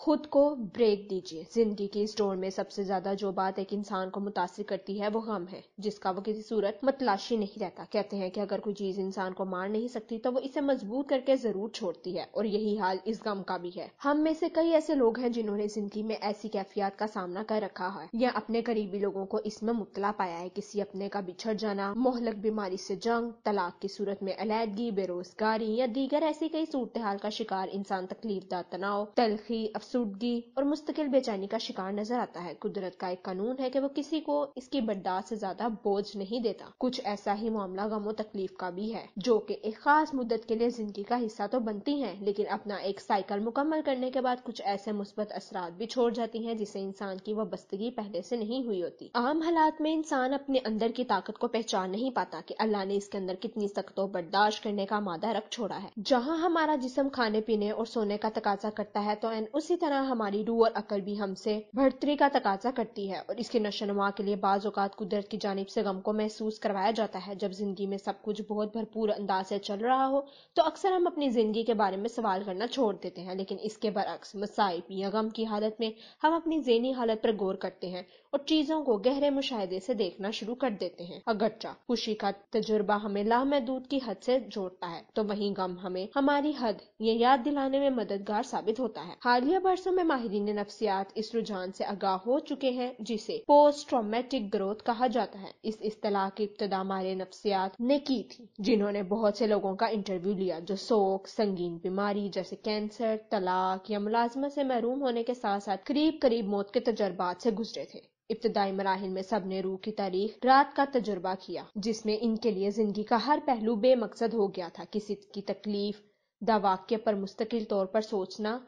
خود کو بریک دیجیے۔ زندگی کی اس دوڑ میں سب سے زیادہ جو بات ایک انسان کو متاثر کرتی ہے وہ غم ہے، جس کا وہ کسی صورت متلاشی نہیں رہتا۔ کہتے ہیں کہ اگر کوئی چیز انسان کو مار نہیں سکتی تو وہ اسے مضبوط کر کے ضرور چھوڑتی ہے، اور یہی حال اس غم کا بھی ہے۔ ہم میں سے کئی ایسے لوگ ہیں جنہوں نے زندگی میں ایسی کیفیات کا سامنا کر رکھا ہے یا اپنے قریبی لوگوں کو اس میں مبتلا پایا ہے۔ کسی اپنے کا بچھڑ جانا، مہلک بیماری سے جنگ، طلاق کی صورت میں علیحدگی، بے روزگاری یا دیگر ایسی کئی صورتحال کا شکار انسان تکلیف دہ تناؤ، تلخی، افسردگی اور مستقل بے چینی کا شکار نظر آتا ہے۔ قدرت کا ایک قانون ہے کہ وہ کسی کو اس کی برداشت سے زیادہ بوجھ نہیں دیتا۔ کچھ ایسا ہی معاملہ غم و تکلیف کا بھی ہے، جو کہ ایک خاص مدت کے لیے زندگی کا حصہ تو بنتی ہیں، لیکن اپنا ایک سائیکل مکمل کرنے کے بعد کچھ ایسے مثبت اثرات بھی چھوڑ جاتی ہیں جسے انسان کی وابستگی پہلے سے نہیں ہوئی ہوتی۔ عام حالات میں انسان اپنے اندر کی طاقت کو پہچان نہیں پاتا کہ اللہ نے اس کے اندر کتنی سخت و برداشت کرنے کا مادہ رکھ چھوڑا ہے۔ جہاں ہمارا جسم کھانے پینے اور سونے کا تقاضا کرتا ہے تو اسی طرح ہماری روح اور عقل بھی ہم سے بڑھتری کا تقاضا کرتی ہے، اور اس کی نشو و نما کے لیے بعض اوقات قدرت کی جانب سے غم کو محسوس کروایا جاتا ہے۔ جب زندگی میں سب کچھ بہت بھرپور انداز سے چل رہا ہو تو اکثر ہم اپنی زندگی کے بارے میں سوال کرنا چھوڑ دیتے ہیں، لیکن اس کے برعکس مصائب یا غم کی حالت میں ہم اپنی ذہنی حالت پر غور کرتے ہیں اور چیزوں کو گہرے مشاہدے سے دیکھنا شروع کر دیتے ہیں۔ اگرچہ خوشی کا تجربہ ہمیں لامحدود کی حد سے جوڑتا ہے، تو وہیں غم ہمیں ہماری حد یہ یاد دلانے میں مددگار ثابت ہوتا ہے۔ حالیہ برسوں میں ماہرین نفسیات اس رجحان سے آگاہ ہو چکے ہیں جسے پوسٹ ٹرامیٹک گروتھ کہا جاتا ہے۔ اس اصطلاح کی ابتدا ماہر نفسیات نے کی تھی، جنہوں نے بہت سے لوگوں کا انٹرویو لیا جو سوگ، سنگین بیماری جیسے کینسر، طلاق یا ملازمت سے محروم ہونے کے ساتھ ساتھ قریب موت کے تجربات سے گزرے تھے۔ ابتدائی مراحل میں سب نے روح کی تاریخ رات کا تجربہ کیا، جس میں ان کے لیے زندگی کا ہر پہلو بے مقصد ہو گیا تھا۔ کسی کی تکلیف دہ واقعے پر مستقل طور پر سوچنا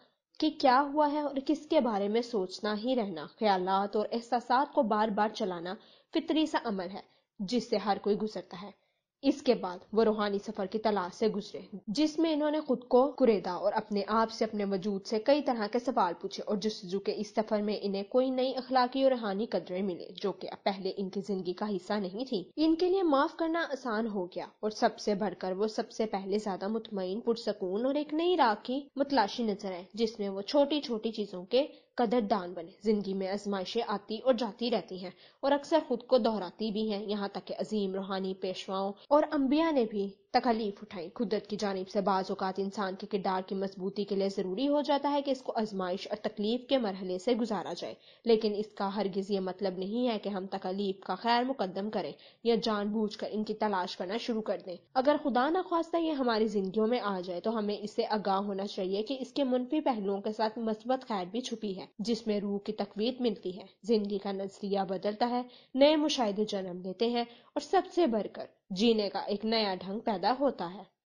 کہ کیا ہوا ہے اور کس کے بارے میں سوچنا ہی رہنا، خیالات اور احساسات کو بار بار چلانا فطری سا عمل ہے جس سے ہر کوئی گزرتا ہے۔ اس کے بعد وہ روحانی سفر کی تلاش سے گزرے، جس میں انہوں نے خود کو کریدا اور اپنے آپ سے، اپنے وجود سے کئی طرح کے سوال پوچھے، اور جستجو کے اس سفر میں انہیں کوئی نئی اخلاقی اور روحانی قدریں ملے جو کہ پہلے ان کی زندگی کا حصہ نہیں تھی۔ ان کے لیے معاف کرنا آسان ہو گیا، اور سب سے بڑھ کر وہ سب سے پہلے زیادہ مطمئن، پرسکون اور ایک نئی راہ کی متلاشی نظر آئے جس میں وہ چھوٹی چھوٹی چیزوں کے قدردان بنے۔ زندگی میں آزمائشیں آتی اور جاتی رہتی ہیں اور اکثر خود کو دہراتی بھی ہیں، یہاں تک کہ عظیم روحانی پیشواؤں اور انبیاء نے بھی تکالیف اٹھائی۔ قدرت کی جانب سے بعض اوقات انسان کے کردار کی مضبوطی کے لیے ضروری ہو جاتا ہے کہ اس کو آزمائش اور تکلیف کے مرحلے سے گزارا جائے، لیکن اس کا ہرگز یہ مطلب نہیں ہے کہ ہم تکالیف کا خیر مقدم کریں یا جان بوجھ کر ان کی تلاش کرنا شروع کر دیں۔ اگر خدا نخواستہ یہ ہماری زندگیوں میں آ جائے تو ہمیں اس سے آگاہ ہونا چاہیے کہ اس کے منفی پہلوؤں کے ساتھ مثبت خیر بھی چھپی ہے، جس میں روح کی تقویت ملتی ہے، زندگی کا نظریہ بدلتا ہے، نئے مشاہدے جنم لیتے ہیں اور سب سے بڑھ کر جینے کا ایک نیا ڈھنگ پیدا ہوتا ہے۔